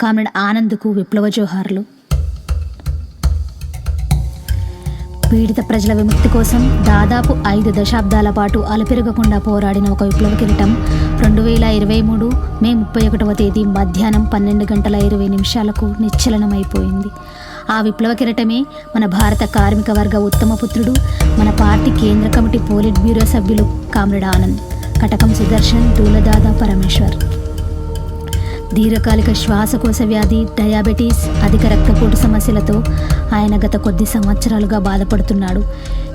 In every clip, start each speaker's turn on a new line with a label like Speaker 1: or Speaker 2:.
Speaker 1: Comrade ఆనంద్కు విప్లవ జోహార్లు. పీడిత ప్రజల విముక్తి కోసం దాదాపు 5 దశాబ్దాల పాటు అలుపెరగకుండా పోరాడిన ఒక విప్లవ కిరీటం 2023 మే 31వ తేదీ మధ్యాహ్నం 12:20 నిశ్చలనమైపోయింది. ఆ విప్లవ కిరీటమే మన భారత కార్మిక వర్గ ఉత్తమ పుత్రుడు, మన పార్టీ కేంద్ర కమిటీ పోలిట్ బ్యూరో సభ్యులు కామ్రేడ్ ఆనంద్, కటకం సుదర్శన్, దూలదాదా పరమేశ్వర్. దీర్ఘకాలిక శ్వాసకోశ వ్యాధి, డయాబెటీస్, అధిక రక్తపోటు సమస్యలతో ఆయన గత కొద్ది సంవత్సరాలుగా బాధపడుతున్నాడు.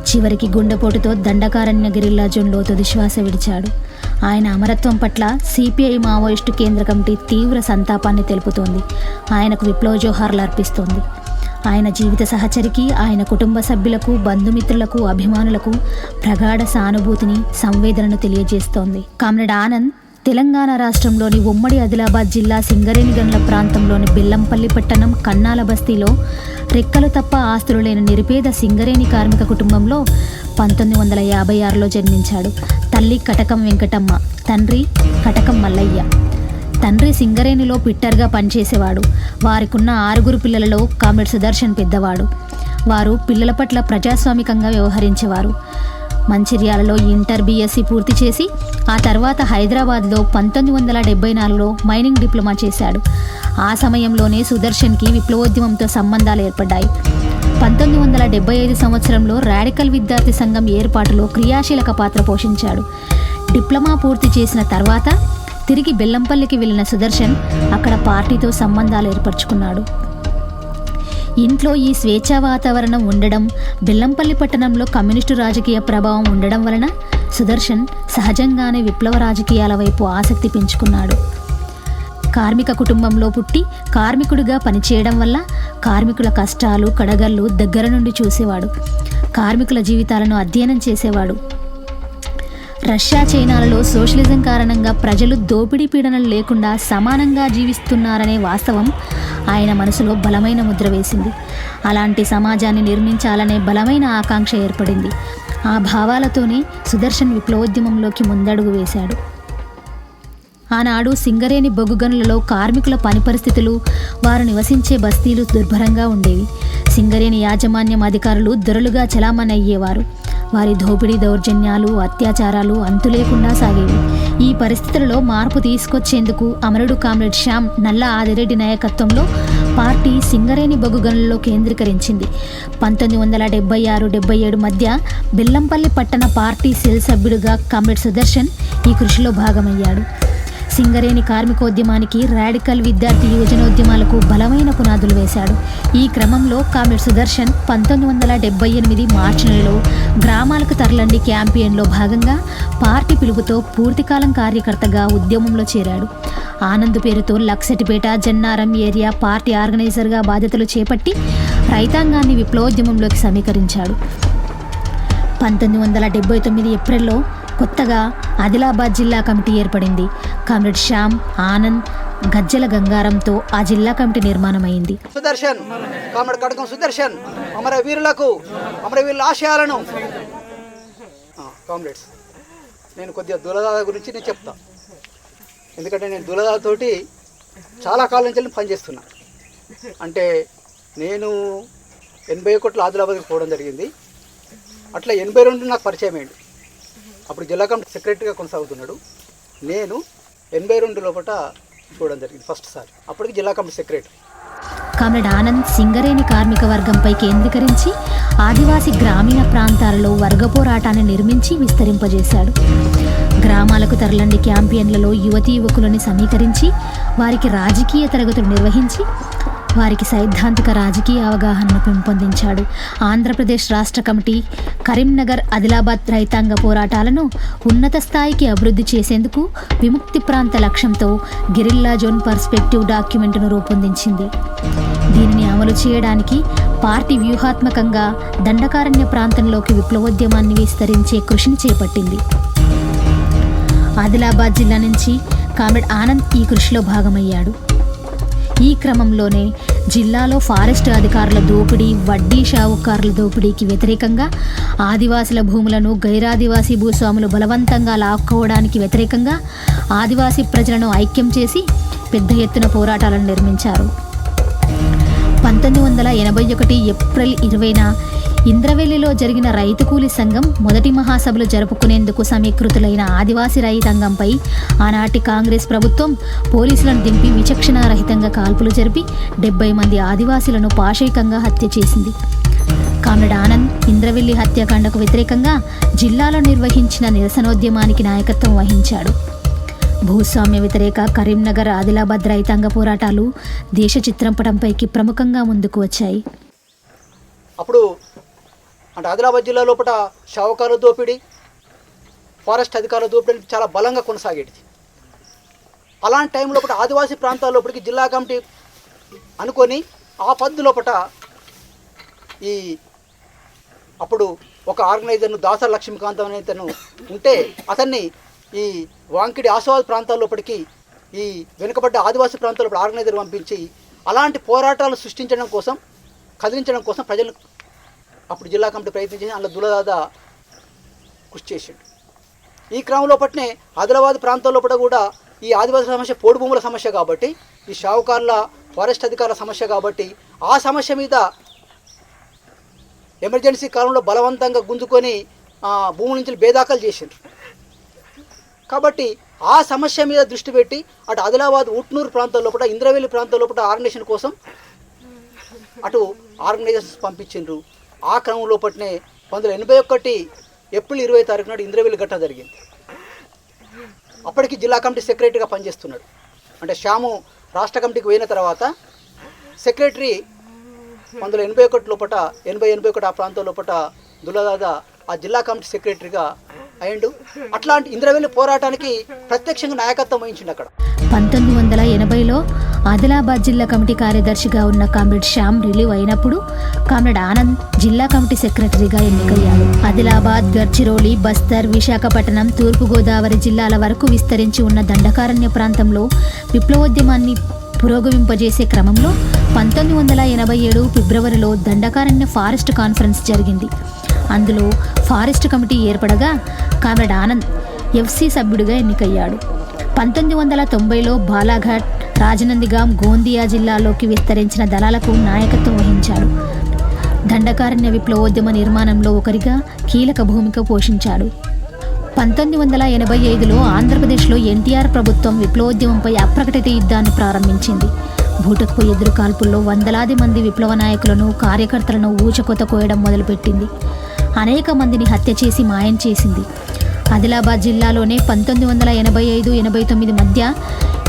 Speaker 1: చివరికి గుండెపోటుతో దండకారణ్య గెరిల్లా జోన్లో తుది శ్వాస విడిచాడు. ఆయన అమరత్వం పట్ల సిపిఐ మావోయిస్టు కేంద్ర కమిటీ తీవ్ర సంతాపాన్ని తెలుపుతోంది. ఆయనకు విప్లవ జోహార్లు అర్పిస్తోంది. ఆయన జీవిత సహచరికి, ఆయన కుటుంబ సభ్యులకు, బంధుమిత్రులకు, అభిమానులకు ప్రగాఢ సానుభూతిని, సంవేదనను తెలియజేస్తోంది. కామ్రేడ్ ఆనంద్ తెలంగాణ రాష్ట్రంలోని ఉమ్మడి ఆదిలాబాద్ జిల్లా సింగరేణిగండ్ల ప్రాంతంలోని బెల్లంపల్లి పట్టణం కన్నాల బస్తీలో రెక్కలు తప్ప ఆస్తులు లేని నిరుపేద సింగరేణి కార్మిక కుటుంబంలో 1956లో జన్మించాడు. తల్లి కటకం వెంకటమ్మ, తండ్రి కటకం మల్లయ్య. తండ్రి సింగరేణిలో పిట్టర్గా పనిచేసేవాడు. వారికున్న 6 పిల్లలలో కామ్రేడ్ సుదర్శన్ పెద్దవాడు. వారు పిల్లల పట్ల ప్రజాస్వామికంగా వ్యవహరించేవారు. మంచిర్యాలలో ఇంటర్ BSc పూర్తి చేసి ఆ తర్వాత హైదరాబాద్లో 1974లో మైనింగ్ డిప్లొమా చేశాడు. ఆ సమయంలోనే సుదర్శన్కి విప్లవోద్యమంతో సంబంధాలు ఏర్పడ్డాయి. 1975 సంవత్సరంలో రాడికల్ విద్యార్థి సంఘం ఏర్పాటులో క్రియాశీలక పాత్ర పోషించాడు. డిప్లొమా పూర్తి చేసిన తర్వాత తిరిగి బెల్లంపల్లికి వెళ్ళిన సుదర్శన్ అక్కడ పార్టీతో సంబంధాలు ఏర్పరచుకున్నాడు. ఇంట్లో ఈ స్వేచ్ఛా వాతావరణం ఉండడం, బెల్లంపల్లి పట్టణంలో కమ్యూనిస్టు రాజకీయ ప్రభావం ఉండడం వలన సుదర్శన్ సహజంగానే విప్లవ రాజకీయాల వైపు ఆసక్తి పెంచుకున్నాడు. కార్మిక కుటుంబంలో పుట్టి కార్మికుడిగా పనిచేయడం వల్ల కార్మికుల కష్టాలు, కడగళ్ళు దగ్గర నుండి చూసేవాడు. కార్మికుల జీవితాలను అధ్యయనం చేసేవాడు. రష్యా, చైనాలలో సోషలిజం కారణంగా ప్రజలు దోపిడీ పీడనలు లేకుండా సమానంగా జీవిస్తున్నారనే వాస్తవం ఆయన మనసులో బలమైన ముద్ర వేసింది. అలాంటి సమాజాన్ని నిర్మించాలనే బలమైన ఆకాంక్ష ఏర్పడింది. ఆ భావాలతోనే సుదర్శన్ విప్లవోద్యమంలోకి ముందడుగు వేశాడు. ఆనాడు సింగరేణి బొగ్గు గనులలో కార్మికుల పని పరిస్థితులు, వారు నివసించే బస్తీలు దుర్భరంగా ఉండేవి. సింగరేణి యాజమాన్యం అధికారులు దొరలుగా చలామణి అయ్యేవారు. వారి దోపిడీ, దౌర్జన్యాలు, అత్యాచారాలు అంతులేకుండా సాగేవి. ఈ పరిస్థితులలో మార్పు తీసుకొచ్చేందుకు అమరుడు కామ్రేడ్ శ్యామ్ నల్ల ఆదిరెడ్డి నాయకత్వంలో పార్టీ సింగరేణి బొగ్గు గనులలో కేంద్రీకరించింది. 1976-77 మధ్య బెల్లంపల్లి పట్టణ పార్టీ సెల్ సభ్యుడిగా కామ్రేడ్ సుదర్శన్ ఈ కృషిలో భాగమయ్యాడు. సింగరేణి కార్మికోద్యమానికి, రాడికల్ విద్యార్థి యువజనోద్యమాలకు బలమైన పునాదులు వేశాడు. ఈ క్రమంలో కామ్రేడ్ సుదర్శన్ 1978 మార్చి నెలలో గ్రామాలకు తరలండి క్యాంపెయిన్లో భాగంగా పార్టీ పిలుపుతో పూర్తికాలం కార్యకర్తగా ఉద్యమంలో చేరాడు. ఆనంద్ పేరుతో లక్సటిపేట, జన్నారం ఏరియా పార్టీ ఆర్గనైజర్గా బాధ్యతలు చేపట్టి రైతాంగాన్ని విప్లవోద్యమంలోకి సమీకరించాడు. 1979 ఏప్రిల్లో కొత్తగా ఆదిలాబాద్ జిల్లా కమిటీ ఏర్పడింది. కామ్రేడ్ శ్యామ్, ఆనంద్, గజ్జల గంగారంతో ఆ జిల్లా కమిటీ నిర్మాణమైంది.
Speaker 2: సుదర్శన్, కామ్రేడ్ కటకం సుదర్శన్, అమరవీరుల ఆశయాలను. కామ్రేడ్స్, నేను కొద్దిగా దూలదాద గురించి నేను చెప్తా. ఎందుకంటే నేను దూలదాతోటి చాలా కాలం నుంచి పనిచేస్తున్నా. అంటే నేను 81లో ఆదిలాబాద్కి పోవడం జరిగింది. అట్లా 82 నాకు పరిచయం అయ్యింది. అప్పుడు జిల్లా కమిటీ సెక్రటరీగా కొనసాగుతున్నాడు. నేను 82 లోపల చూడడం జరిగింది ఫస్ట్ సారి. అప్పటికి జిల్లా committee secretary.
Speaker 1: Comrade Anand Singareni కార్మిక వర్గంపై కేంద్రీకరించి ఆదివాసీ గ్రామీణ ప్రాంతాలలో వర్గ పోరాటాన్ని నిర్మించి విస్తరింపజేశాడు. గ్రామాలకు తరలండి క్యాంపెయిన్లలో యువతీ యువకులని సమీకరించి వారికి రాజకీయ తరగతులు నిర్వహించి వారికి సైద్ధాంతిక రాజకీయ అవగాహనను పెంపొందించాడు. ఆంధ్రప్రదేశ్ రాష్ట్ర కమిటీ కరీంనగర్, ఆదిలాబాద్ రైతాంగ పోరాటాలను ఉన్నత స్థాయికి అభివృద్ధి చేసేందుకు విముక్తి ప్రాంత లక్ష్యంతో గెరిల్లా జోన్ పర్స్పెక్టివ్ డాక్యుమెంట్ను రూపొందించింది. దీనిని అమలు చేయడానికి పార్టీ వ్యూహాత్మకంగా దండకారణ్య ప్రాంతంలోకి విప్లవోద్యమాన్ని విస్తరించే కృషిని చేపట్టింది. ఆదిలాబాద్ జిల్లా నుంచి కామ్రేడ్ ఆనంద్ ఈ కృషిలో భాగమయ్యాడు. ఈ క్రమంలోనే జిల్లాలో ఫారెస్ట్ అధికారుల దోపిడీ, వడ్డీ షావుకారుల దోపిడీకి వ్యతిరేకంగా, ఆదివాసుల భూములను గైరాదివాసీ భూస్వాములు బలవంతంగా లాక్కోవడానికి వ్యతిరేకంగా ఆదివాసీ ప్రజలను ఐక్యం చేసి పెద్ద ఎత్తున పోరాటాలను నిర్మించారు. 1981 ఏప్రిల్ 20న ఇంద్రవెల్లిలో జరిగిన రైతు కూలీ సంఘం మొదటి మహాసభలు జరుపుకునేందుకు సమీకృతులైన ఆదివాసీ రైతాంగంపై ఆనాటి కాంగ్రెస్ ప్రభుత్వం పోలీసులను దింపి విచక్షణారహితంగా కాల్పులు జరిపి 70 మంది ఆదివాసీలను పాశవికంగా హత్య చేసింది. కామ్రేడ్ ఆనంద్ ఇంద్రవెల్లి హత్యాకాండకు వ్యతిరేకంగా జిల్లాలో నిర్వహించిన నిరసనోద్యమానికి నాయకత్వం వహించాడు. భూస్వామ్య వ్యతిరేక కరీంనగర్, ఆదిలాబాద్ రైతాంగ పోరాటాలు దేశ చిత్రంపటంపైకి ప్రముఖంగా ముందుకు వచ్చాయి.
Speaker 2: అప్పుడు అంటే ఆదిలాబాద్ జిల్లా లోపల షావుకారుల దోపిడీ, ఫారెస్ట్ అధికారుల దోపిడీ చాలా బలంగా కొనసాగేది. అలాంటి టైం లోపల ఆదివాసీ ప్రాంతాల లోపలికి జిల్లా కమిటీ అనుకొని ఆ పద్దు లోపల ఈ అప్పుడు ఒక ఆర్గనైజర్ను దాసర్ లక్ష్మీకాంతం అనే అతను ఉంటే అతన్ని ఈ వాంకిడి ఆసిఫాబాద్ ప్రాంతాల లోపలికి ఈ వెనుకబడ్డ ఆదివాసీ ప్రాంతాల ఆర్గనైజర్ పంపించి అలాంటి పోరాటాలు సృష్టించడం కోసం, కదిలించడం కోసం ప్రజలు అప్పుడు జిల్లా కమిటీ ప్రయత్నించి అందులో దులదాదా కృషి చేసిండు. ఈ క్రమంలో పట్నే ఆదిలాబాద్ ప్రాంతాల లోపల కూడా ఈ ఆదివాసీ సమస్య పోడు భూముల సమస్య కాబట్టి, ఈ షావుకారుల ఫారెస్ట్ అధికారుల సమస్య కాబట్టి ఆ సమస్య మీద ఎమర్జెన్సీ కాలంలో బలవంతంగా గుంజుకొని భూముల నుంచి బేదాఖలు చేసిండ్రు. కాబట్టి ఆ సమస్య మీద దృష్టి పెట్టి అటు ఆదిలాబాద్, ఉట్నూరు ప్రాంతాల లోపల, ఇంద్రవెల్లి ప్రాంతాల లోపల ఆర్గనైజేషన్ కోసం అటు ఆర్గనైజేషన్స్ పంపించిండ్రు. ఆ క్రమం లోపలనే 1981 ఏప్రిల్ 20 నాడు ఇంద్రవెల్లి ఘటన జరిగింది. అప్పటికి జిల్లా కమిటీ సెక్రటరీగా పనిచేస్తున్నాడు. అంటే శ్యాము రాష్ట్ర కమిటీకి పోయిన తర్వాత సెక్రటరీ 1981 లోపల 81 ఆ ప్రాంతం లోపల దులదాదా ఆ జిల్లా కమిటీ సెక్రటరీగా అయ్యిండు. అట్లాంటి ఇంద్రవెల్లి పోరాటానికి ప్రత్యక్షంగా నాయకత్వం వహించిండు. అక్కడ
Speaker 1: 1980లో ఆదిలాబాద్ జిల్లా కమిటీ కార్యదర్శిగా ఉన్న కామ్రేడ్ శ్యామ్ రిలీవ్ అయినప్పుడు కామ్రేడ్ ఆనంద్ జిల్లా కమిటీ సెక్రటరీగా ఎన్నికయ్యాడు. ఆదిలాబాద్, గడ్చిరోలి, బస్తర్, విశాఖపట్నం, తూర్పుగోదావరి జిల్లాల వరకు విస్తరించి ఉన్న దండకారణ్య ప్రాంతంలో విప్లవోద్యమాన్ని పురోగమింపజేసే క్రమంలో 1987 ఫిబ్రవరిలో దండకారణ్య ఫారెస్ట్ కాన్ఫరెన్స్ జరిగింది. అందులో ఫారెస్ట్ కమిటీ ఏర్పడగా కామ్రేడ్ ఆనంద్ ఎఫ్సి సభ్యుడిగా ఎన్నికయ్యాడు. 1990లో బాలాఘాట్, రాజనందిగాం, గోందియా జిల్లాలోకి విస్తరించిన దళాలకు నాయకత్వం వహించాడు. దండకారణ్య విప్లవోద్యమ నిర్మాణంలో ఒకరిగా కీలక భూమిక పోషించాడు. 1985లో ఆంధ్రప్రదేశ్లో ఎన్టీఆర్ ప్రభుత్వం విప్లవోద్యమంపై అప్రకటిత యుద్ధాన్ని ప్రారంభించింది. భూటక్పు ఎదురు కాల్పుల్లో వందలాది మంది విప్లవ నాయకులను, కార్యకర్తలను ఊచకొత కోయడం మొదలుపెట్టింది. అనేక మందిని హత్య చేసి మాయం చేసింది. ఆదిలాబాద్ జిల్లాలోనే 1985-89 మధ్య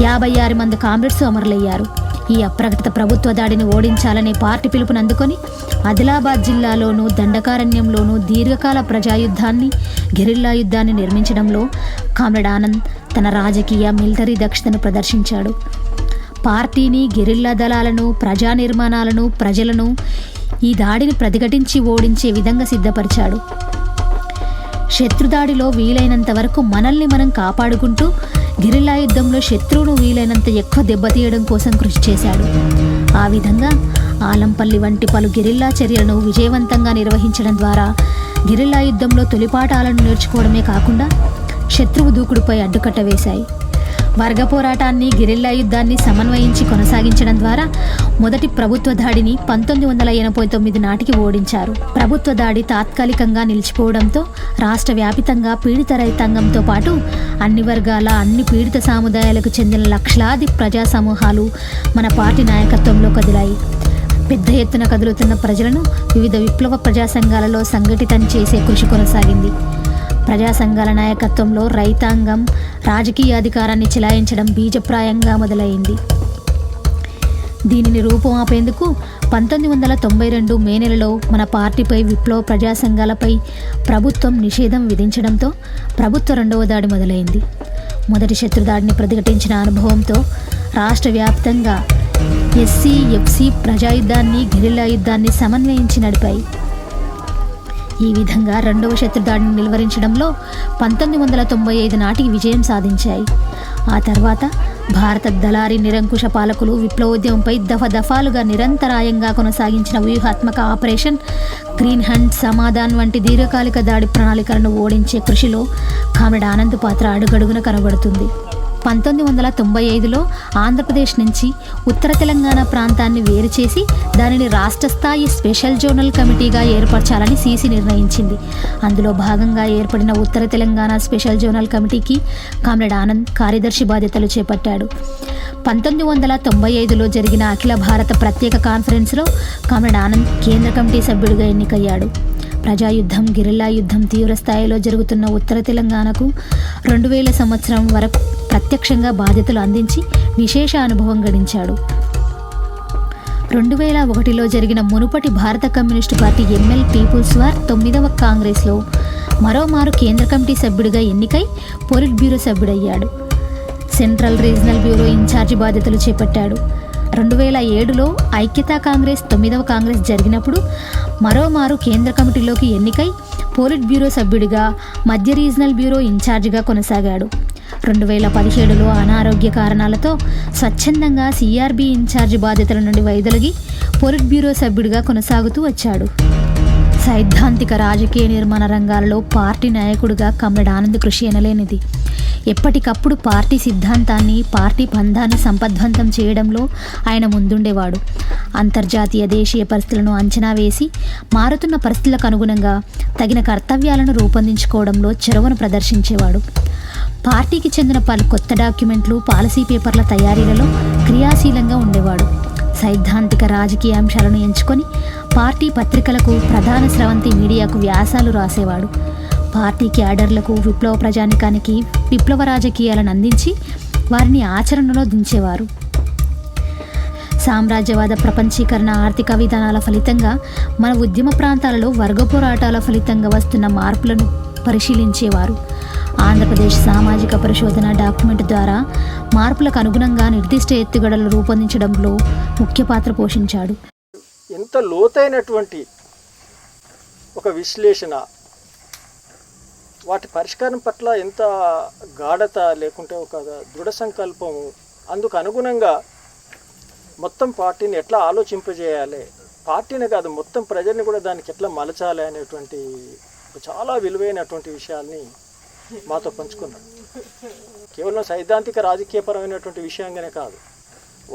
Speaker 1: 56 మంది కామ్రేడ్స్ అమరులయ్యారు. ఈ అప్రకటిత ప్రభుత్వ దాడిని ఓడించాలనే పార్టీ పిలుపుని అందుకొని ఆదిలాబాద్ జిల్లాలోనూ దండకారణ్యంలోనూ దీర్ఘకాల ప్రజాయుద్ధాన్ని, గెరిల్లా యుద్ధాన్ని నిర్మించడంలో కామ్రేడ్ ఆనంద్ తన రాజకీయ, మిలిటరీ దక్షతను ప్రదర్శించాడు. పార్టీని, గెరిల్లా దళాలను, ప్రజా నిర్మాణాలను, ప్రజలను ఈ దాడిని ప్రతిఘటించి ఓడించే విధంగా సిద్ధపరిచాడు. శత్రుదాడిలో వీలైనంత వరకు మనల్ని మనం కాపాడుకుంటూ గెరిల్లా యుద్ధంలో శత్రువును వీలైనంత ఎక్కువ దెబ్బతీయడం కోసం కృషి చేశాడు. ఆ విధంగా ఆలంపల్లి వంటి పలు గెరిల్లా చర్యలను విజయవంతంగా నిర్వహించడం ద్వారా గెరిల్లా యుద్ధంలో తొలిపాఠాలను నేర్చుకోవడమే కాకుండా శత్రువు దూకుడుపై అడ్డుకట్ట వేశాయి. వర్గ పోరాటాన్ని, గెరిల్లా యుద్ధాన్ని సమన్వయించి కొనసాగించడం ద్వారా మొదటి ప్రభుత్వ దాడిని 1989 నాటికి ఓడించారు. ప్రభుత్వ దాడి తాత్కాలికంగా నిలిచిపోవడంతో రాష్ట్ర వ్యాపితంగా పీడిత రైతాంగంతో పాటు అన్ని వర్గాల, అన్ని పీడిత సముదాయాలకు చెందిన లక్షలాది ప్రజా సమూహాలు మన పార్టీ నాయకత్వంలో కదిలాయి. పెద్ద ఎత్తున కదులుతున్న ప్రజలను వివిధ విప్లవ ప్రజా సంఘాలలో సంఘటితం చేసే కృషి కొనసాగింది. ప్రజా సంఘాల నాయకత్వంలో రైతాంగం రాజకీయ అధికారాన్ని చెలాయించడం బీజప్రాయంగా మొదలైంది. దీనిని రూపుమాపేందుకు 1992 మే నెలలో మన పార్టీపై విప్లవ ప్రజా సంఘాలపై ప్రభుత్వం నిషేధం విధించడంతో ప్రభుత్వ రెండవ దాడి మొదలైంది. మొదటి శత్రుదాడిని ప్రతిఘటించిన అనుభవంతో రాష్ట్ర వ్యాప్తంగా ఎస్సీ, ఎఫ్సి ప్రజాయుద్ధాన్ని, గెరిల్లా యుద్ధాన్ని సమన్వయించి నడిపాయి. ఈ విధంగా రెండవ శత్రుదాడిని నిలువరించడంలో 1995 నాటికి విజయం సాధించాయి. ఆ తర్వాత భారత దళారీ నిరంకుశ పాలకులు విప్లవోద్యమంపై దఫాలుగా నిరంతరాయంగా కొనసాగించిన వ్యూహాత్మక ఆపరేషన్ గ్రీన్ హంట్, సమాధాన్ వంటి దీర్ఘకాలిక దాడి ప్రణాళికలను ఓడించే కృషిలో కామ్రేడ్ ఆనంద్ పాత్ర అడుగడుగున కనబడుతుంది. 1995లో ఆంధ్రప్రదేశ్ నుంచి ఉత్తర తెలంగాణ ప్రాంతాన్ని వేరు చేసి దానిని రాష్ట్ర స్థాయి స్పెషల్ జోనల్ కమిటీగా ఏర్పరచాలని సీసీ నిర్ణయించింది. అందులో భాగంగా ఏర్పడిన ఉత్తర తెలంగాణ స్పెషల్ జోనల్ కమిటీకి కామ్రేడ్ ఆనంద్ కార్యదర్శి బాధ్యతలు చేపట్టాడు. 1995లో జరిగిన అఖిల భారత ప్రత్యేక కాన్ఫరెన్స్లో కామ్రేడ్ ఆనంద్ కేంద్ర కమిటీ సభ్యుడిగా ఎన్నికయ్యాడు. ప్రజాయుద్ధం, గెరిల్లా యుద్ధం తీవ్ర స్థాయిలో జరుగుతున్న ఉత్తర తెలంగాణకు 2000 సంవత్సరం వరకు ప్రత్యక్షంగా బాధ్యతలు అందించి విశేష అనుభవం గడించాడు. 2001లో జరిగిన మునుపటి భారత communist party ML people's war 9వ కాంగ్రెస్లో మరోమారు కేంద్ర కమిటీ సభ్యుడిగా ఎన్నికై పొలిట్ బ్యూరో సభ్యుడయ్యాడు. సెంట్రల్ రీజనల్ బ్యూరో ఇన్ఛార్జి బాధ్యతలు చేపట్టాడు. 2007లో ఐక్యతా కాంగ్రెస్ 9వ కాంగ్రెస్ జరిగినప్పుడు మరోమారు కేంద్ర కమిటీలోకి ఎన్నికై పోలిట్ బ్యూరో సభ్యుడిగా మధ్య రీజనల్ బ్యూరో ఇన్ఛార్జిగా కొనసాగాడు. 2017లో అనారోగ్య కారణాలతో స్వచ్ఛందంగా సిఆర్బి ఇన్ఛార్జి బాధ్యతల నుండి వైదొలిగి పోలిట్ బ్యూరో సభ్యుడిగా కొనసాగుతూ వచ్చాడు. సైద్ధాంతిక రాజకీయ నిర్మాణ రంగాలలో పార్టీ నాయకుడిగా కామ్రేడ్ ఆనంద్ కృషి ఎనలేనిది. ఎప్పటికప్పుడు పార్టీ సిద్ధాంతాన్ని, పార్టీ పంథాన్ని సంపద్వంతం చేయడంలో ఆయన ముందుండేవాడు. అంతర్జాతీయ, దేశీయ పరిస్థితులను అంచనా వేసి మారుతున్న పరిస్థితులకు అనుగుణంగా తగిన కర్తవ్యాలను రూపొందించుకోవడంలో చొరవను ప్రదర్శించేవాడు. పార్టీకి చెందిన పలు కొత్త డాక్యుమెంట్లు, పాలసీ పేపర్ల తయారీలలో క్రియాశీలంగా ఉండేవాడు. సైద్ధాంతిక రాజకీయ అంశాలను ఎంచుకొని పార్టీ పత్రికలకు, ప్రధాన స్రవంతి మీడియాకు వ్యాసాలు రాసేవాడు. పార్టీ క్యాడర్లకు, విప్లవ ప్రజానికానికి విప్లవ రాజకీయాలను అందించి వారిని ఆచరణలో దించేవారు. సామ్రాజ్యవాద ప్రపంచీకరణ, ఆర్థిక విధానాల ఫలితంగా మన ఉద్యమ ప్రాంతాలలో వర్గ పోరాటాల ఫలితంగా వస్తున్న మార్పులను పరిశీలించేవారు. ఆంధ్రప్రదేశ్ సామాజిక పరిశోధన డాక్యుమెంట్ ద్వారా మార్పులకు అనుగుణంగా నిర్దిష్ట ఎత్తుగడలు రూపొందించడంలో ముఖ్య పాత్ర పోషించాడు.
Speaker 3: ఎంత లోతైనటువంటి ఒక విశ్లేషణ, వాటి పరిష్కారం పట్ల ఎంత గాఢత, లేకుంటే ఒక దృఢ సంకల్పము, అందుకు అనుగుణంగా మొత్తం పార్టీని ఎట్లా ఆలోచింపజేయాలి, పార్టీని కాదు మొత్తం ప్రజల్ని కూడా దానికి ఎట్లా మలచాలి అనేటువంటి చాలా విలువైనటువంటి విషయాల్ని మాతో పంచుకున్నాడు. కేవలం సైద్ధాంతిక రాజకీయపరమైనటువంటి విషయంగానే కాదు,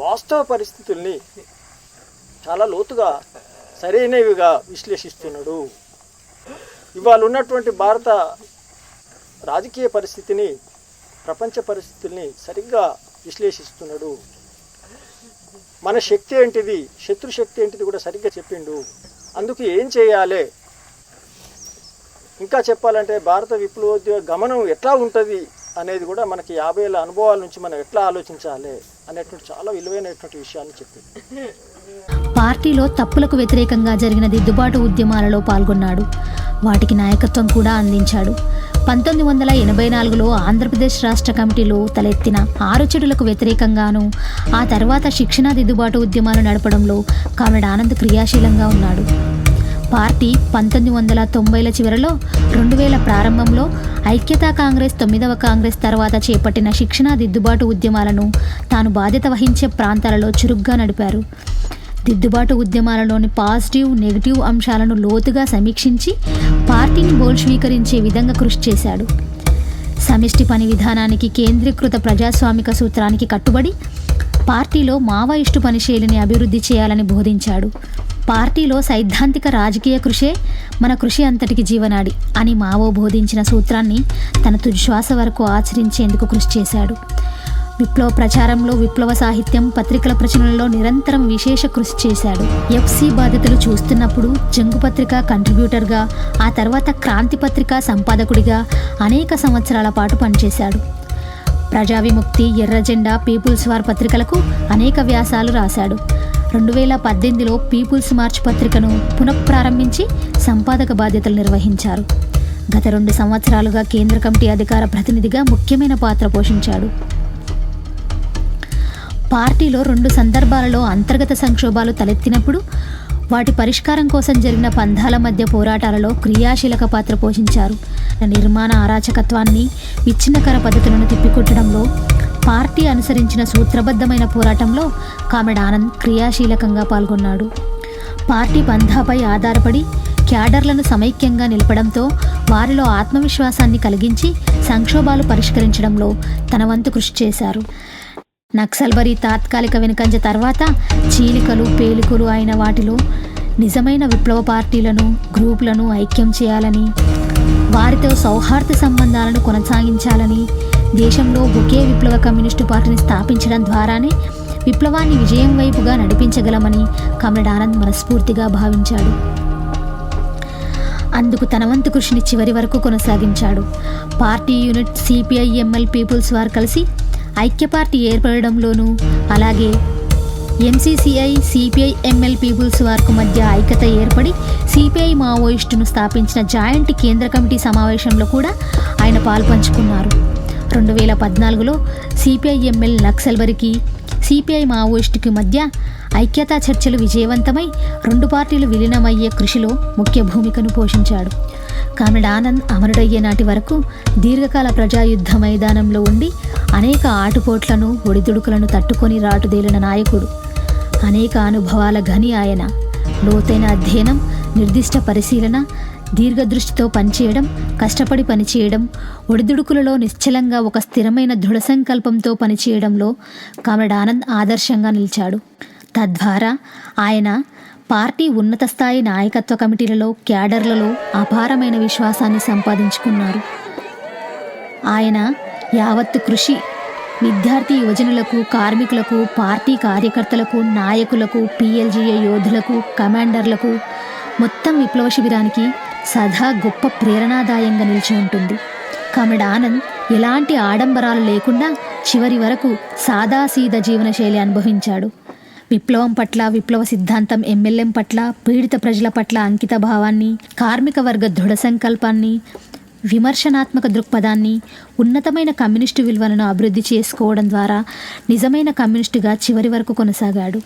Speaker 3: వాస్తవ పరిస్థితుల్ని చాలా లోతుగా సరైనవిగా విశ్లేషిస్తున్నాడు. ఇవాళ ఉన్నటువంటి భారత రాజకీయ పరిస్థితిని, ప్రపంచ పరిస్థితుల్ని సరిగ్గా విశ్లేషిస్తున్నాడు. మన శక్తి ఏంటిది, శత్రు శక్తి ఏంటిది కూడా సరిగ్గా చెప్పిండు. అందుకు ఏం చేయాలి, ఇంకా చెప్పాలంటే భారత విప్లవోద్యమ గమనం ఎట్లా ఉంటుంది అనేది కూడా మనకి 50 ఏళ్ళ అనుభవాల నుంచి మనం ఎట్లా ఆలోచించాలి అనేటువంటి చాలా విలువైనటువంటి విషయాన్ని చెప్పింది.
Speaker 1: పార్టీలో తప్పులకు వ్యతిరేకంగా జరిగిన దిద్దుబాటు ఉద్యమాలలో పాల్గొన్నాడు. వాటికి నాయకత్వం కూడా అందించాడు. 1984లో ఆంధ్రప్రదేశ్ రాష్ట్ర కమిటీలో తలెత్తిన 6 చెడులకు వ్యతిరేకంగాను, ఆ తర్వాత శిక్షణ దిద్దుబాటు ఉద్యమాలు నడపడంలో కామ్రేడ్ ఆనంద్ క్రియాశీలంగా ఉన్నాడు. పార్టీ 1990ల చివరలో, 2000 ప్రారంభంలో ఐక్యతా కాంగ్రెస్ 9వ కాంగ్రెస్ తర్వాత చేపట్టిన శిక్షణ దిద్దుబాటు ఉద్యమాలను తాను బాధ్యత వహించే ప్రాంతాలలో చురుగ్గా నడిపారు. దిద్దుబాటు ఉద్యమాలలోని పాజిటివ్, నెగిటివ్ అంశాలను లోతుగా సమీక్షించి పార్టీని బోల్షీకరించే విధంగా కృషి చేశాడు. సమిష్టి పని విధానానికి, కేంద్రీకృత ప్రజాస్వామిక సూత్రానికి కట్టుబడి పార్టీలో మావోయిస్టు పనిశైలిని అభివృద్ధి చేయాలని బోధించాడు. పార్టీలో సైద్ధాంతిక రాజకీయ కృషే మన కృషి అంతటికి జీవనాడి అని మావో బోధించిన సూత్రాన్ని తన తుదిశ్వాస వరకు ఆచరించేందుకు కృషి చేశాడు. విప్లవ ప్రచారంలో, విప్లవ సాహిత్యం, పత్రికల ప్రచురణలో నిరంతరం విశేష కృషి చేశాడు. ఎఫ్సి బాధ్యతలు చూస్తున్నప్పుడు జంగు పత్రిక కంట్రిబ్యూటర్గా, ఆ తర్వాత క్రాంతి పత్రిక సంపాదకుడిగా అనేక సంవత్సరాల పాటు పనిచేశాడు. ప్రజా విముక్తి, ఎర్ర జెండా, పీపుల్స్ వార్ పత్రికలకు అనేక వ్యాసాలు రాశాడు. 2018లో పీపుల్స్ మార్చ్ పత్రికను పునఃప్రారంభించి సంపాదక బాధ్యతలు నిర్వహించారు. గత 2 సంవత్సరాలుగా కేంద్ర కమిటీ అధికార ప్రతినిధిగా ముఖ్యమైన పాత్ర పోషించాడు. పార్టీలో 2 సందర్భాలలో అంతర్గత సంక్షోభాలు తలెత్తినప్పుడు వాటి పరిష్కారం కోసం జరిగిన పంథాల మధ్య పోరాటాలలో క్రియాశీలక పాత్ర పోషించారు. నిర్మాణ అరాచకత్వాన్ని, విచ్ఛిన్నకర పద్ధతులను తిప్పికొట్టడంలో పార్టీ అనుసరించిన సూత్రబద్ధమైన పోరాటంలో కామ్రేడ్ ఆనంద్ క్రియాశీలకంగా పాల్గొన్నాడు. పార్టీ పంథాపై ఆధారపడి క్యాడర్లను సమైక్యంగా నిలపడంతో వారిలో ఆత్మవిశ్వాసాన్ని కలిగించి సంక్షోభాలు పరిష్కరించడంలో తన వంతు కృషి చేశారు. నక్సల్బరీ తాత్కాలిక వెనుకంజ తర్వాత చీలికలు పేలికలు అయిన వాటిలో నిజమైన విప్లవ పార్టీలను గ్రూపులను ఐక్యం చేయాలని, వారితో సౌహార్ద సంబంధాలను కొనసాగించాలని, దేశంలో ఒకే విప్లవ కమ్యూనిస్టు పార్టీని స్థాపించడం ద్వారానే విప్లవాన్ని విజయం వైపుగా నడిపించగలమని కామ్రేడ్ ఆనంద్ మనస్ఫూర్తిగా భావించాడు. అందుకు తన వంతు కృషిని చివరి వరకు కొనసాగించాడు. పార్టీ యూనిట్ CPI-ML పీపుల్స్ వారు కలిసి ఐక్య పార్టీ ఏర్పడడంలోనూ, అలాగే MCCI CPI-ML పీపుల్స్ వారికి మధ్య ఐక్యత ఏర్పడి CPI మావోయిస్టును స్థాపించిన జాయింట్ కేంద్ర కమిటీ సమావేశంలో కూడా ఆయన పాల్పంచుకున్నారు. 2014లో CPI-ML నక్సల్బరికి CPI మావోయిస్టుకి మధ్య ఐక్యతా చర్చలు విజయవంతమై 2 పార్టీలు విలీనమయ్యే కృషిలో ముఖ్య భూమికను పోషించాడు. కామ్రేడ్ ఆనంద్ అమరుడయ్యే నాటి వరకు దీర్ఘకాల ప్రజాయుద్ధ మైదానంలో ఉండి అనేక ఆటుపోట్లను ఒడిదుడుకులను తట్టుకొని రాటుదేలిన నాయకుడు. అనేక అనుభవాల ఘని ఆయన. లోతైన అధ్యయనం, నిర్దిష్ట పరిశీలన, దీర్ఘదృష్టితో పనిచేయడం, కష్టపడి పనిచేయడం, ఒడిదుడుకులలో నిశ్చలంగా ఒక స్థిరమైన దృఢ సంకల్పంతో పనిచేయడంలో కామ్రేడ్ ఆనంద్ ఆదర్శంగా నిలిచాడు. తద్వారా ఆయన పార్టీ ఉన్నత స్థాయి నాయకత్వ కమిటీలలో, క్యాడర్లలో అపారమైన విశ్వాసాన్ని సంపాదించుకున్నారు. ఆయన యావత్తు కృషి విద్యార్థి యువజనులకు, కార్మికులకు, పార్టీ కార్యకర్తలకు, నాయకులకు, PLGA యోధులకు, కమాండర్లకు, మొత్తం విప్లవ శిబిరానికి సదా గొప్ప ప్రేరణాదాయంగా నిలిచి ఉంటుంది. కామ్రేడ్ ఆనంద్ ఎలాంటి ఆడంబరాలు లేకుండా చివరి వరకు సాదాసీద జీవనశైలి అనుభవించాడు. విప్లవం పట్ల, విప్లవ సిద్ధాంతం MLM పట్ల, పీడిత ప్రజల పట్ల అంకిత భావాన్ని, కార్మిక వర్గ దృఢ సంకల్పాన్ని, విమర్శనాత్మక దృక్పథాన్ని, ఉన్నతమైన కమ్యూనిస్టు విలువలను అభివృద్ధి చేసుకోవడం ద్వారా నిజమైన కమ్యూనిస్టుగా చివరి వరకు కొనసాగాడు.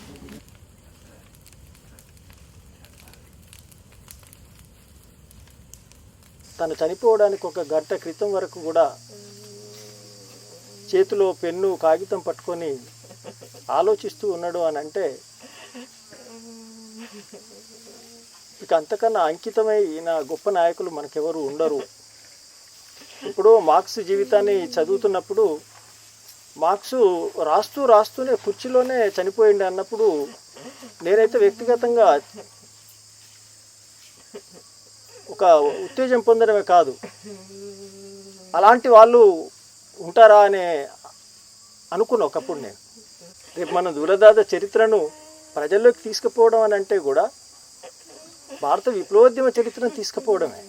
Speaker 3: తను చనిపోవడానికి ఒక గంట క్రితం వరకు కూడా చేతిలో పెన్ను కాగితం పట్టుకొని ఆలోచిస్తూ ఉన్నాడు అని అంటే ఇక అంతకన్నా అంకితమైన గొప్ప నాయకులు మనకెవరు ఉండరు. ఇప్పుడు మార్క్స్ జీవితాన్ని చదువుతున్నప్పుడు మార్క్స్ రాస్తూనే కుర్చీలోనే చనిపోయింది అన్నప్పుడు నేనైతే వ్యక్తిగతంగా ఒక ఉత్తేజం పొందడమే కాదు, అలాంటి వాళ్ళు ఉంటారా అనే అనుకున్న ఒకప్పుడు నేను. రేపు మనం దూలదాద చరిత్రను ప్రజల్లోకి తీసుకుపోవడం అని అంటే కూడా భారత విప్లవోద్యమ చరిత్రను తీసుకుపోవడమే.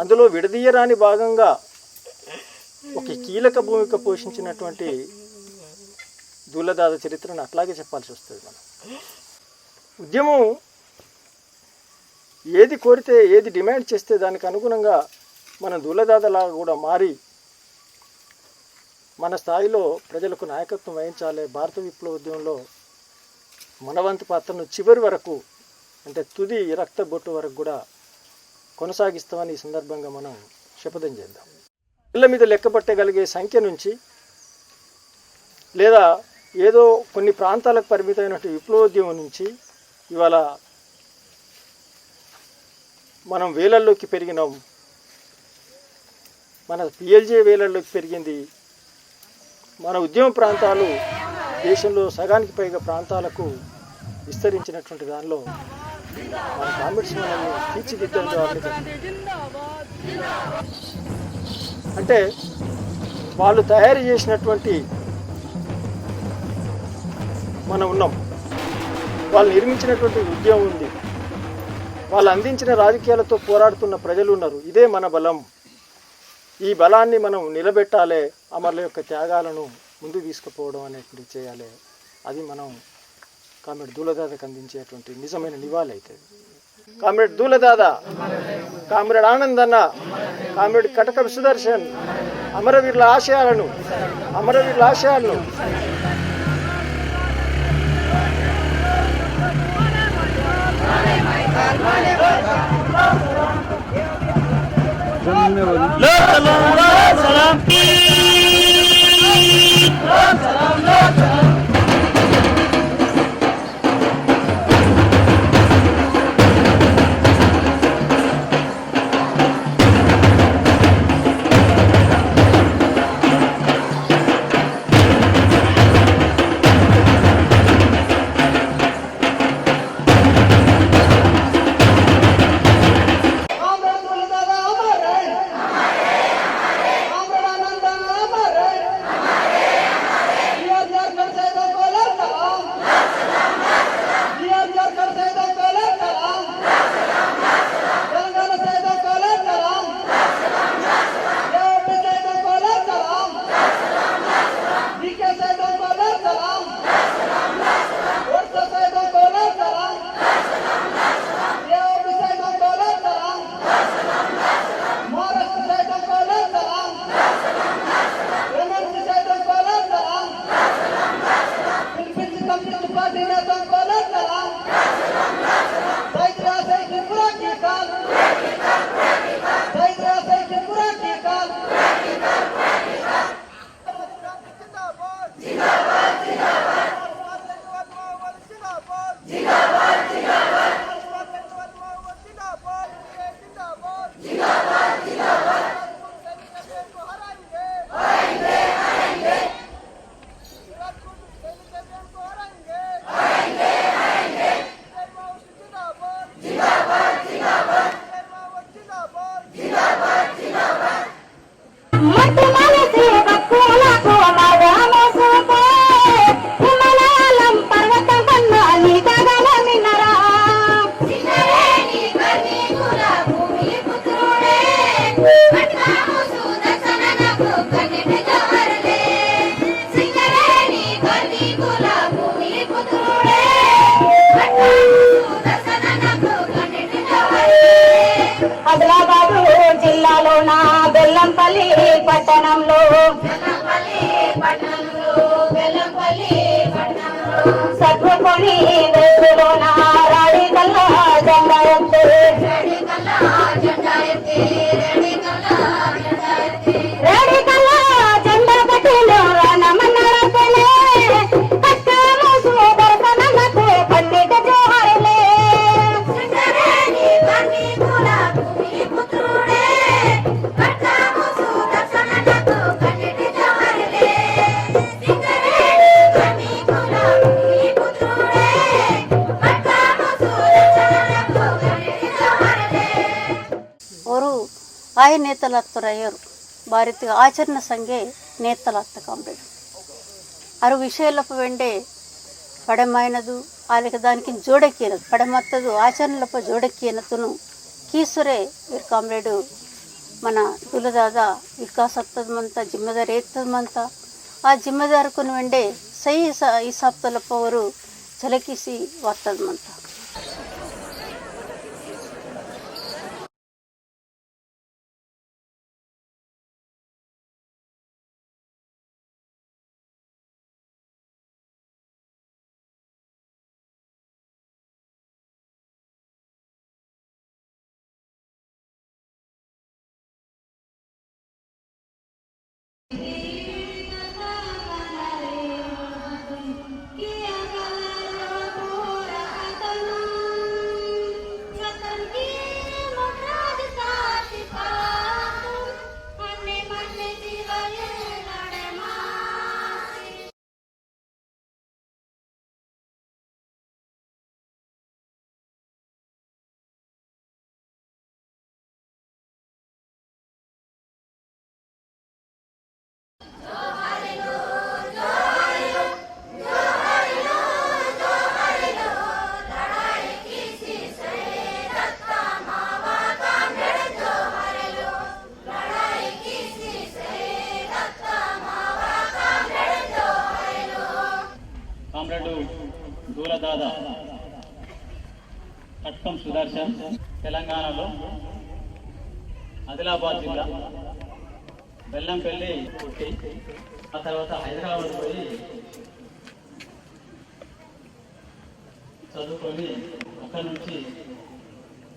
Speaker 3: అందులో విడదీయరాని భాగంగా ఒక కీలక భూమిక పోషించినటువంటి దూలదాద చరిత్రను అట్లాగే చెప్పాల్సి వస్తుంది. మనం ఉద్యమం ఏది కోరితే, ఏది డిమాండ్ చేస్తే దానికి అనుగుణంగా మనం దూలదాదలాగా కూడా మారి మన స్థాయిలో ప్రజలకు నాయకత్వం వహించాలి. భారత విప్లవోద్యమంలో మన వంతు పాత్రను చివరి వరకు, అంటే తుది రక్త బొట్టు వరకు కూడా కొనసాగిస్తామని ఈ సందర్భంగా మనం శపథం చేద్దాం. ఇళ్ళ మీద లెక్క పట్టగలిగే సంఖ్య నుంచి లేదా ఏదో కొన్ని ప్రాంతాలకు పరిమితమైనటువంటి విప్లవోద్యమం నుంచి ఇవాళ మనం వేలల్లోకి పెరిగినాం. మన PLGA వేలల్లోకి పెరిగింది. మన ఉద్యమ ప్రాంతాలు దేశంలో సగానికి పైగా ప్రాంతాలకు విస్తరించినటువంటి దానిలో మన కామ్రేడ్స్ మనల్ని తీర్చిదిద్దడం ద్వారా అంటే వాళ్ళు తయారు చేసినటువంటి మనం ఉన్నాం, వాళ్ళు నిర్మించినటువంటి ఉద్యమం ఉంది, వాళ్ళు అందించిన రాజకీయాలతో పోరాడుతున్న ప్రజలు ఉన్నారు. ఇదే మన బలం. ఈ బలాన్ని మనం నిలబెట్టాలి, అమరుల యొక్క త్యాగాలను ముందుకు తీసుకుపోవడం అనేటువంటి చేయాలి. అది మనం కామ్రేడ్ దూలదాదకు అందించేటువంటి నిజమైన నివాళి అవుతుంది. కామ్రేడ్ దూలదాద, కామ్రేడ్ ఆనంద్ అన్న, కామ్రేడ్ కటకం సుదర్శన్ అమరవీరుల ఆశయాలను
Speaker 4: सलाम ఆదిలాబాదు జిల్లాలోన బెల్లంపల్లి పట్టణంలో సత్వకొని వేసులోన రాడి కల్లా జెండా ఎత్తి రాడి కల్లా జెండా పట్టిలో రానమన్నారతలే పట్టాము సుదర్శనలకు పండిత జోహారులే
Speaker 5: ಅವರು ಆಯ ನೇತಲಾಗ್ತರಯ್ಯರು ಭಾರತೀಯ ಆಚರಣ ಸಂಘೆ ನೇತಲಾಗ್ತ ಕಾಂಬ್ರೇಡ್ ಅರು ವಿಷಯಲಪ್ಪ ವೆಂಡೆ ಪಡೆಮಾಯನದು ಆಲಿಕ దానికి జోడెక్కినది పడమత్తదు ఆచరణలప జోడెక్కినతును కీసురే వీరు కామ్రేడు మన దులదాద వికాస్ ಆಗ್ತದమంತ ಜಿಮ್ಮೆದಾರಿ ಏರ್ತದమంತ ಆ ಜಿಮ್ಮೆದಾರకుని వెండే సై ಹಿಸಾಬ್ತಲಪ್ಪ ಅವರು ಝಲಕಿಸಿ ವರ್ತದమంತ
Speaker 6: కామ్రేడు దూలదాద కట్కం సుదర్శన్ తెలంగాణలో ఆదిలాబాద్ జిల్లా బెల్లంపల్లి పుట్టి ఆ తర్వాత హైదరాబాద్ పోయి చదువుకొని అక్కడి నుంచి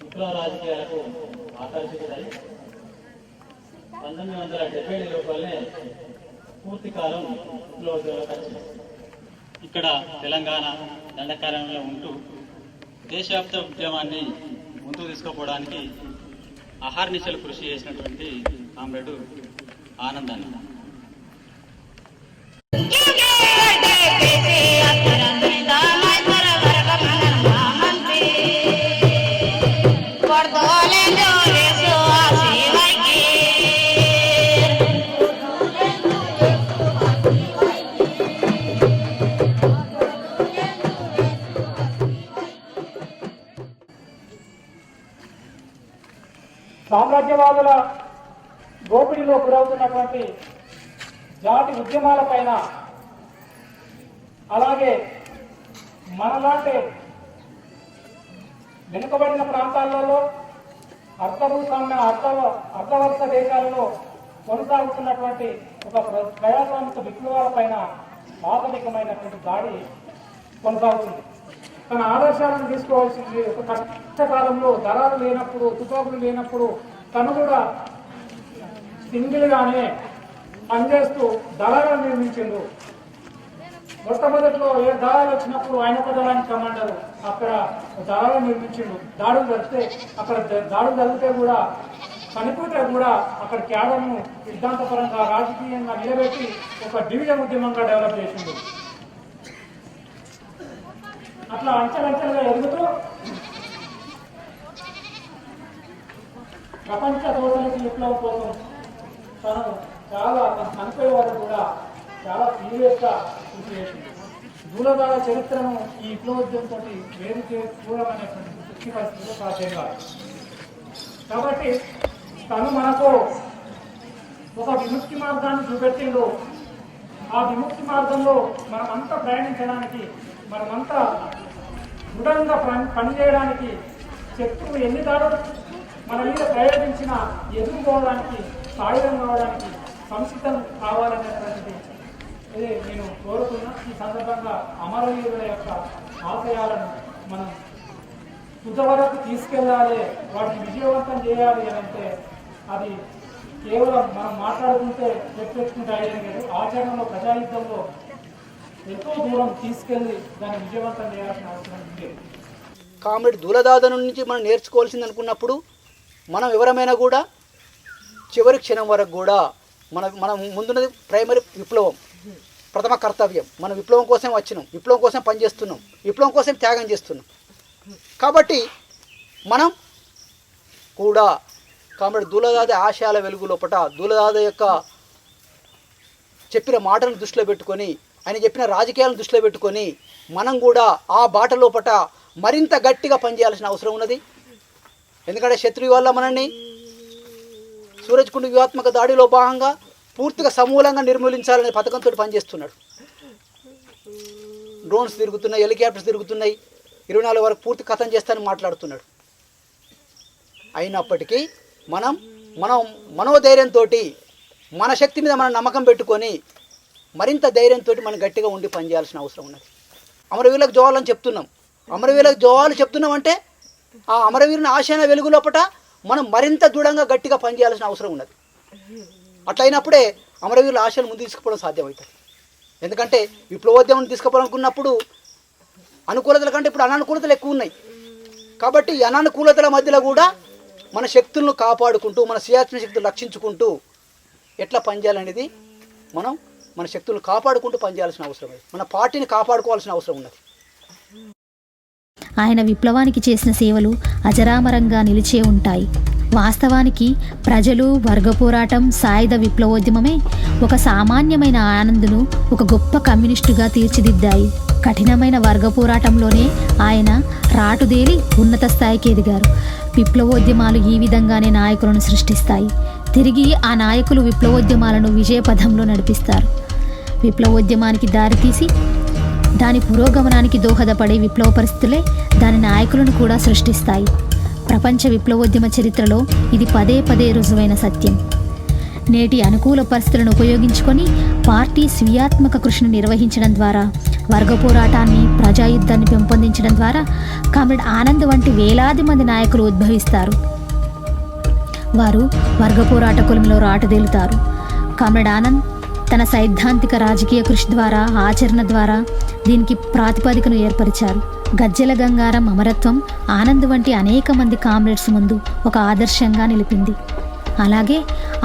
Speaker 6: విప్లవ రాజకీయాలకు ఆకర్షితులై 1970 లోపలనే పూర్తి కాలం విప్లవోద్యమంలోకి వచ్చింది. ఇక్కడ తెలంగాణ దండకారణ్యంలో ఉంటూ దేశవ్యాప్త ఉద్యమాన్ని ముందుకు తీసుకుపోవడానికి అహర్నిశలు కృషి చేసినటువంటి కామ్రేడు ఆనందాన్ని
Speaker 7: సామ్రాజ్యవాదుల దోపిడీలో గురవుతున్నటువంటి జాతి ఉద్యమాలపైన అలాగే మనలాంటి వెనుకబడిన ప్రాంతాలలో అర్ధవర్ష దేశాలలో కొనసాగుతున్నటువంటి ఒక ప్రజాస్వామిక విప్లవాలపైన ప్రాథమికమైనటువంటి దాడి కొనసాగుతుంది. తన ఆదర్శాలను తీసుకోవాల్సింది ఒక కష్టకాలంలో దళాలు లేనప్పుడు తుపాకులు లేనప్పుడు తను కూడా సింగిల్గానే పనిచేస్తూ దళాలను నిర్మించిండు. మొట్టమొదట్లో ఏ దళాలు వచ్చినప్పుడు ఆయన ఒక దళానికి కమాండర్ అక్కడ దళాలను నిర్మించిండు. దాడులు జరిగితే అక్కడ దాడులు జరిగితే కూడా చనిపోతే కూడా అక్కడ క్యాడర్ను సిద్ధాంతపరంగా రాజకీయంగా నిలబెట్టి ఒక డివిజన్ ఉద్యమంగా డెవలప్ చేసిండు. అట్లా అంచెలంచెలుగా ఎదుగుతూ ప్రపంచ సోషలిస్ట్ విప్లవం కోసం తను చనిపోయే వరకు కూడా చాలా సీరియస్గా కృషి చేసింది. దూలదాల చరిత్రను ఈ విప్లవోద్యమంతో వేరు చూడమనేటువంటి దృష్టి పరిస్థితిలో సాధ్యం కాదు. కాబట్టి తను మనకు ఒక విముక్తి మార్గాన్ని చూపెట్టిండు. ఆ విముక్తి మార్గంలో మనమంతా ప్రయాణించడానికి మనమంతా దృఢంగా పనిచేయడానికి శత్రువు ఎన్ని దాడులు మన మీద ప్రయోగించిన ఎదుర్కోవడానికి సాయుధం కావడానికి సంసిద్ధం కావాలనేటువంటిది ఇదే నేను కోరుతున్నా. ఈ సందర్భంగా అమరవీరుల యొక్క ఆశయాలను మనం తుద వరకు తీసుకెళ్ళాలి, వాటిని విజయవంతం చేయాలి అని అంటే అది కేవలం మనం మాట్లాడుకుంటే చెప్పేసుకుంటే అయ్యేది కాదు. ఆచరణలో ప్రజాయుద్ధంలో ఎంతో దూరం తీసుకెళ్ళి దాన్ని విజయవంతం చేయాల్సిన అవసరం ఉంది.
Speaker 2: కామ్రేడ్ దూలదాద నుంచి మనం నేర్చుకోవాల్సింది అనుకున్నప్పుడు మనం ఎవరమైనా కూడా చివరి క్షణం వరకు కూడా మనం ముందున్నది ప్రైమరీ విప్లవం, ప్రథమ కర్తవ్యం. మనం విప్లవం కోసం వచ్చినాం, విప్లవం కోసం పనిచేస్తున్నాం, విప్లవం కోసం త్యాగం చేస్తున్నాం. కాబట్టి మనం కూడా కామ్రేడ్ దూలదాద ఆశయాల వెలుగు లోపట దూలదాద యొక్క చెప్పిన మాటలను దృష్టిలో పెట్టుకొని, ఆయన చెప్పిన రాజకీయాలను దృష్టిలో పెట్టుకొని మనం కూడా ఆ బాట లోపట మరింత గట్టిగా పనిచేయాల్సిన అవసరం ఉన్నది. ఎందుకంటే శత్రువు వల్ల మనల్ని సూరజ్కుండ వ్యూహాత్మక దాడిలో భాగంగా పూర్తిగా సమూలంగా నిర్మూలించాలనే పథకంతో పనిచేస్తున్నాడు. డ్రోన్స్ తిరుగుతున్నాయి, హెలికాప్టర్స్ తిరుగుతున్నాయి, 24 వరకు పూర్తి కథం చేస్తానని మాట్లాడుతున్నాడు. అయినప్పటికీ మనం మనోధైర్యంతో మన శక్తి మీద మనం నమ్మకం పెట్టుకొని మరింత ధైర్యంతో మనం గట్టిగా ఉండి పనిచేయాల్సిన అవసరం ఉన్నది. అమరవీరులకు జోహాలని చెప్తున్నాం. అమరవీరులకు జోహాలు చెప్తున్నాం అంటే ఆ అమరవీరుని ఆశయాల వెలుగు లోపట మనం మరింత దృఢంగా గట్టిగా పనిచేయాల్సిన అవసరం ఉన్నది. అట్లయినప్పుడే అమరవీరుల ఆశయాలు ముందు తీసుకుపోవడం సాధ్యమవుతుంది. ఎందుకంటే విప్లవోద్యమం తీసుకుపోవాలనుకున్నప్పుడు అనుకూలతల కంటే ఇప్పుడు అనానుకూలతలు ఎక్కువ ఉన్నాయి. కాబట్టి ఈ అనానుకూలతల మధ్యలో కూడా మన శక్తులను కాపాడుకుంటూ, మన క్రియాత్మక శక్తులు రక్షించుకుంటూ ఎట్లా పనిచేయాలనేది మనం మన శక్తులను కాపాడుకుంటూ పనిచేయాల్సిన అవసరం ఉంది. మన పార్టీని కాపాడుకోవాల్సిన అవసరం ఉన్నది.
Speaker 1: ఆయన విప్లవానికి చేసిన సేవలు అజరామరంగా నిలిచే ఉంటాయి. వాస్తవానికి ప్రజలు, వర్గ పోరాటం, సాయుధ విప్లవోద్యమమే ఒక సామాన్యమైన ఆనందును ఒక గొప్ప కమ్యూనిస్టుగా తీర్చిదిద్దాయి. కఠినమైన వర్గ పోరాటంలోనే ఆయన రాటుదేలి ఉన్నత స్థాయికి ఎదిగారు. విప్లవోద్యమాలు ఈ విధంగానే నాయకులను సృష్టిస్తాయి. తిరిగి ఆ నాయకులు విప్లవోద్యమాలను విజయపథంలో నడిపిస్తారు. విప్లవోద్యమానికి దారితీసి దాని పురోగమనానికి దోహదపడే విప్లవ పరిస్థితులే దాని నాయకులను కూడా సృష్టిస్తాయి. ప్రపంచ విప్లవోద్యమ చరిత్రలో ఇది పదే పదే రుజువైన సత్యం. నేటి అనుకూల పరిస్థితులను ఉపయోగించుకొని పార్టీ స్వీయాత్మక కృషిని నిర్వహించడం ద్వారా, వర్గ పోరాటాన్ని, ప్రజాయుద్ధాన్ని పెంపొందించడం ద్వారా కామ్రేడ్ ఆనంద్ వంటి వేలాది మంది నాయకులు ఉద్భవిస్తారు. వారు వర్గ పోరాట కొలిమిలో రాటుదేలుతారు. కామ్రేడ్ ఆనంద్ తన సైద్ధాంతిక రాజకీయ కృషి ద్వారా, ఆచరణ ద్వారా దీనికి ప్రాతిపదికను ఏర్పరిచారు. గజ్జెల గంగారం అమరత్వం ఆనంద్ వంటి అనేక మంది కామ్రేడ్స్ ముందు ఒక ఆదర్శంగా నిలిపింది. అలాగే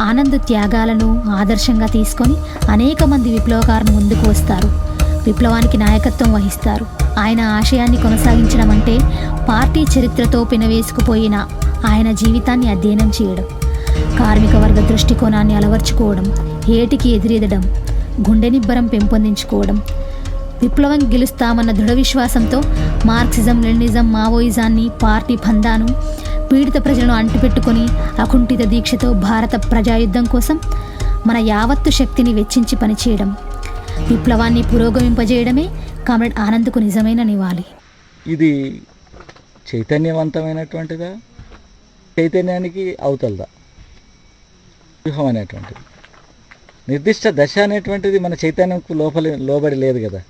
Speaker 1: ఆనంద్ త్యాగాలను ఆదర్శంగా తీసుకొని అనేక మంది విప్లవకారులు ముందుకు వస్తారు, విప్లవానికి నాయకత్వం వహిస్తారు. ఆయన ఆశయాన్ని కొనసాగించడం అంటే పార్టీ చరిత్రతో పినవేసుకుపోయిన ఆయన జీవితాన్ని అధ్యయనం చేయడం, కార్మిక వర్గ దృష్టికోణాన్ని అలవర్చుకోవడం, ఏటికి ఎదురెదడం, గుండెనిబ్బరం పెంపొందించుకోవడం, విప్లవం గెలుస్తామన్న దృఢ విశ్వాసంతో మార్క్సిజం, లెనినిజం, మావోయిజాన్ని, పార్టీ పందాను పీడిత ప్రజలను అంటిపెట్టుకొని అకుంఠిత దీక్షతో భారత ప్రజాయుద్ధం కోసం మన యావత్తు శక్తిని వెచ్చించి పనిచేయడం, విప్లవాన్ని పురోగమింపజేయడమే కామ్రేడ్ ఆనంద్కు నిజమైన నివాళి.
Speaker 8: ఇది చైతన్యవంతమైనటువంటిదా, చైతన్యానికి అవతలదా వ్యూహం అనేటువంటిది, నిర్దిష్ట దశ అనేటువంటిది మన చైతన్యంకు లోబడి లేదు కదా.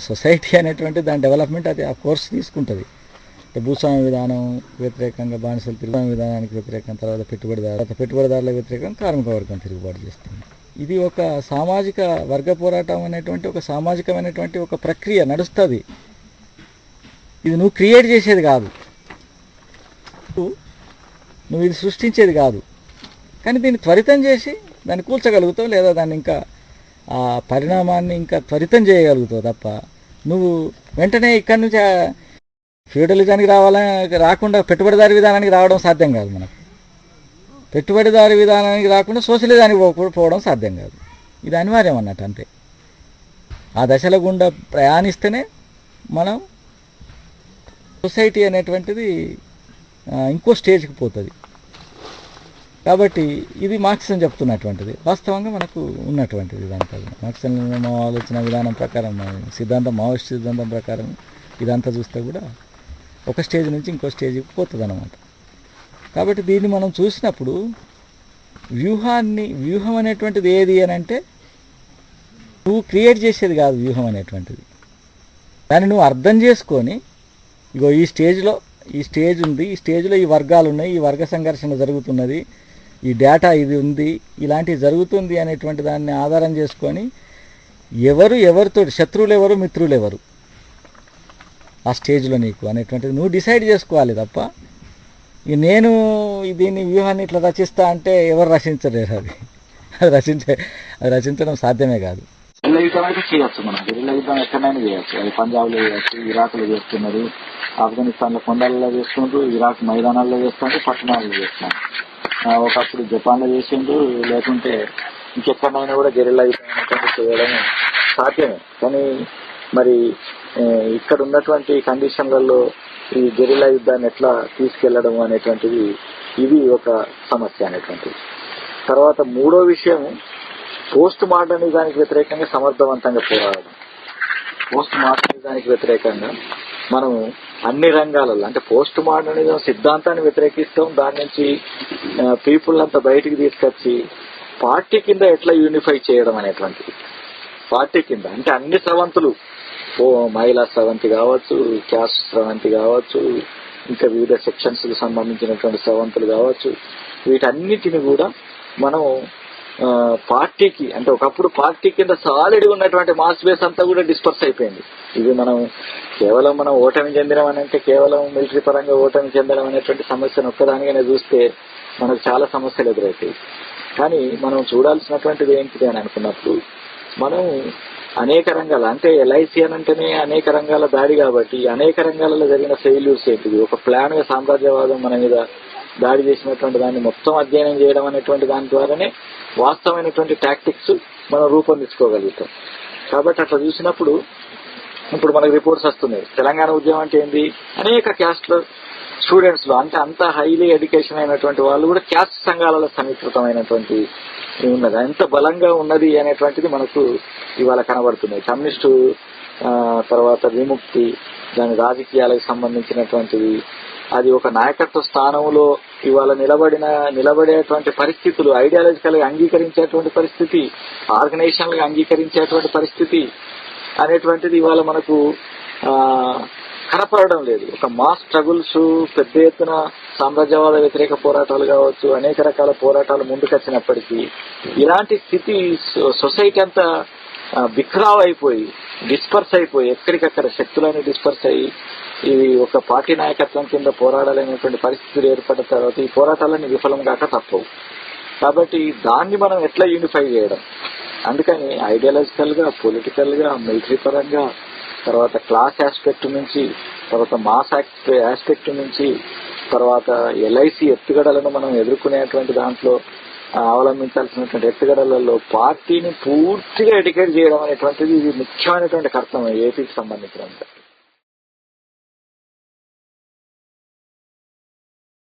Speaker 8: సొసైటీ అనేటువంటి దాని డెవలప్మెంట్ అది ఆ కోర్స్ తీసుకుంటుంది. భూస్వామ్య విధానం వ్యతిరేకంగా బానిసలు తిరుగుబాటు విధానానికి వ్యతిరేకంగా, తర్వాత పెట్టుబడిదారుల వ్యతిరేకంగా కార్మిక వర్గం తిరుగుబాటు చేస్తుంది. ఇది ఒక సామాజిక వర్గ పోరాటం అనేటువంటి ఒక సామాజికమైనటువంటి ఒక ప్రక్రియ నడుస్తుంది. ఇది నువ్వు క్రియేట్ చేసేది కాదు, నువ్వు ఇది సృష్టించేది కాదు. కానీ దీన్ని త్వరితం చేసి దాన్ని కూల్చగలుగుతావు, లేదా దాన్ని ఇంకా ఆ పరిణామాన్ని ఇంకా త్వరితం చేయగలుగుతావు తప్ప నువ్వు వెంటనే ఇక్కడి నుంచి ఫ్యూడలిజానికి రాకుండా పెట్టుబడిదారి విధానానికి రావడం సాధ్యం కాదు. మనకు పెట్టుబడిదారి విధానానికి రాకుండా సోషలిజానికి పోవడం సాధ్యం కాదు. ఇది అనివార్యం అన్నట్టు అంతే. ఆ దశల గుండా ప్రయాణిస్తేనే మనం సొసైటీ అనేటువంటిది ఇంకో స్టేజ్కి పోతుంది. కాబట్టి ఇది మార్క్సిజం చెప్తున్నటువంటిది, వాస్తవంగా మనకు ఉన్నటువంటిది. ఇదంతా మార్క్సిజం ఆలోచన విధానం ప్రకారం, మావోయిస్ట్ సిద్ధాంతం ప్రకారం ఇదంతా చూస్తే కూడా ఒక స్టేజ్ నుంచి ఇంకో స్టేజ్కి పోతుంది అన్నమాట. కాబట్టి దీన్ని మనం చూసినప్పుడు వ్యూహం అనేటువంటిది ఏది అని అంటే నువ్వు క్రియేట్ చేసేది కాదు. వ్యూహం అనేటువంటిది దాన్ని నువ్వు అర్థం చేసుకొని, ఇగో ఈ స్టేజ్ ఉంది, ఈ స్టేజ్లో ఈ వర్గాలు ఉన్నాయి, ఈ వర్గ సంఘర్షణ జరుగుతున్నది, ఈ డేటా ఇది ఉంది, ఇలాంటివి జరుగుతుంది అనేటువంటి దాన్ని ఆధారం చేసుకొని ఎవరితో శత్రువులు ఎవరు మిత్రులు ఎవరు ఆ స్టేజ్లో నీకు అనేటువంటిది నువ్వు డిసైడ్ చేసుకోవాలి తప్ప నేను దీన్ని వ్యూహాన్ని ఇట్లా రచిస్తా అంటే ఎవరు రచించలేరు. అది రచించడం సాధ్యమే కాదు.
Speaker 9: గెరిల్లా యుద్ధం అయితే చేయొచ్చు. మనం గెరిల్లా యుద్ధం ఎక్కడైనా చేయొచ్చు. అది పంజాబ్లో చేయొచ్చు, ఇరాక్లో చేస్తున్నారు, ఆఫ్ఘనిస్తాన్లో కొండలలో చేస్తుండ్రు, ఇరాక్ మైదానాల్లో చేస్తుండ్రు, పట్టణాల్లో చేస్తున్నారు. ఒకప్పుడు జపాన్లో చేసిండ్రు, లేకుంటే ఇంకెక్కడైనా కూడా గెరిల్లా యుద్ధం చేయడం సాధ్యమే. కానీ మరి ఇక్కడ ఉన్నటువంటి కండిషన్లలో ఈ గెరిల్లా యుద్ధాన్ని ఎట్లా తీసుకెళ్లడం అనేటువంటిది ఇది ఒక సమస్య అనేటువంటిది. తర్వాత మూడో విషయం, పోస్ట్ మోడర్నిజానికి వ్యతిరేకంగా సమర్థవంతంగా పోరాడడం. పోస్ట్ మోడర్నిజానికి వ్యతిరేకంగా మనం అన్ని రంగాలలో, అంటే పోస్ట్ మోడర్నిజం సిద్ధాంతాన్ని వ్యతిరేకిస్తాం, దాని నుంచి పీపుల్ అంతా బయటికి తీసుకొచ్చి పార్టీ కింద ఎట్లా యూనిఫై చేయడం అనేటువంటిది. పార్టీ కింద అంటే అన్ని స్రవంతులు, మహిళా స్రవంతి కావచ్చు, క్యాస్ట్ స్రవంతి కావచ్చు, ఇంకా వివిధ సెక్షన్స్ కు సంబంధించినటువంటి స్రవంతులు కావచ్చు, వీటన్నిటిని కూడా మనం పార్టీకి, అంటే ఒకప్పుడు పార్టీ కింద సాలిడ్గా ఉన్నటువంటి మాస్ బేస్ అంతా కూడా డిస్పర్స్ అయిపోయింది. ఇది మనం కేవలం ఓటమి చెందడం అని అంటే కేవలం మిలిటరీ పరంగా ఓటమి చెందడం అనేటువంటి సమస్యను ఒక్కదానిగానే చూస్తే మనకు చాలా సమస్యలు ఎదురవుతాయి. కానీ మనం చూడాల్సినటువంటిది ఏంటిది అని అనుకున్నప్పుడు మనం అనేక రంగాల, అంటే ఎల్ఐసి అని అంటేనే అనేక రంగాల దాడి కాబట్టి అనేక రంగాలలో జరిగిన ఫెయిల్యూర్స్ ఏంటిది, ఒక ప్లాన్ గా సామ్రాజ్యవాదం మన మీద దాడి చేసినటువంటి దాన్ని మొత్తం అధ్యయనం చేయడం అనేటువంటి దాని ద్వారానే వాస్తవమైనటువంటి టాక్టిక్స్ మనం రూపొందించుకోగలుగుతాం. కాబట్టి అట్లా చూసినప్పుడు ఇప్పుడు మనకు రిపోర్ట్స్ వస్తున్నాయి, తెలంగాణ ఉద్యమం అంటే ఏంది, అనేక క్యాస్ట్ స్టూడెంట్స్ లో, అంటే అంత హైలీ ఎడ్యుకేషన్ అయినటువంటి వాళ్ళు కూడా క్యాస్ట్ సంఘాలలో సమీకృతమైనటువంటి ఉన్నది, ఎంత బలంగా ఉన్నది అనేటువంటిది మనకు ఇవాళ కనబడుతున్నాయి. కమ్యూనిస్టు తర్వాత విముక్తి, దాని రాజకీయాలకు సంబంధించినటువంటిది, అది ఒక నాయకత్వ స్థానంలో ఇవాళ నిలబడేటువంటి పరిస్థితులు, ఐడియాలజికల్ గా అంగీకరించేటువంటి పరిస్థితి, ఆర్గనైజేషన్లుగా అంగీకరించేటువంటి పరిస్థితి అనేటువంటిది ఇవాళ మనకు కనపడడం లేదు. ఒక మాస్ స్ట్రగుల్స్, పెద్ద ఎత్తున సామ్రాజ్యవాద వ్యతిరేక పోరాటాలు కావచ్చు, అనేక రకాల పోరాటాలు ముందుకొచ్చినప్పటికీ ఇలాంటి స్థితి సొసైటీ అంతా బిక్రావ్ అయిపోయి, డిస్పర్స్ అయిపోయి, ఎక్కడికక్కడ శక్తులన్నీ డిస్పర్స్ అయ్యి ఇవి ఒక పార్టీ నాయకత్వం కింద పోరాడాలనేటువంటి పరిస్థితులు ఏర్పడిన తర్వాత ఈ పోరాటాలన్నీ విఫలం కాక తప్పవు. కాబట్టి దాన్ని మనం ఎట్లా యూనిఫై చేయడం, అందుకని ఐడియాలజికల్ గా, పొలిటికల్ గా, మిలిటరీ పరంగా, తర్వాత క్లాస్ ఆస్పెక్ట్ నుంచి, తర్వాత మాస్ ఆస్పెక్ట్ నుంచి, తర్వాత ఎల్ఐసి ఎత్తుగడలను మనం ఎదుర్కొనేటువంటి దాంట్లో అవలంబించాల్సినటువంటి ఎత్తుగడలలో పార్టీని పూర్తిగా ఎడ్యుకేట్ చేయడం అనేటువంటిది ఇది ముఖ్యమైనటువంటి కర్తవ్యం ఏపీకి సంబంధించినంత.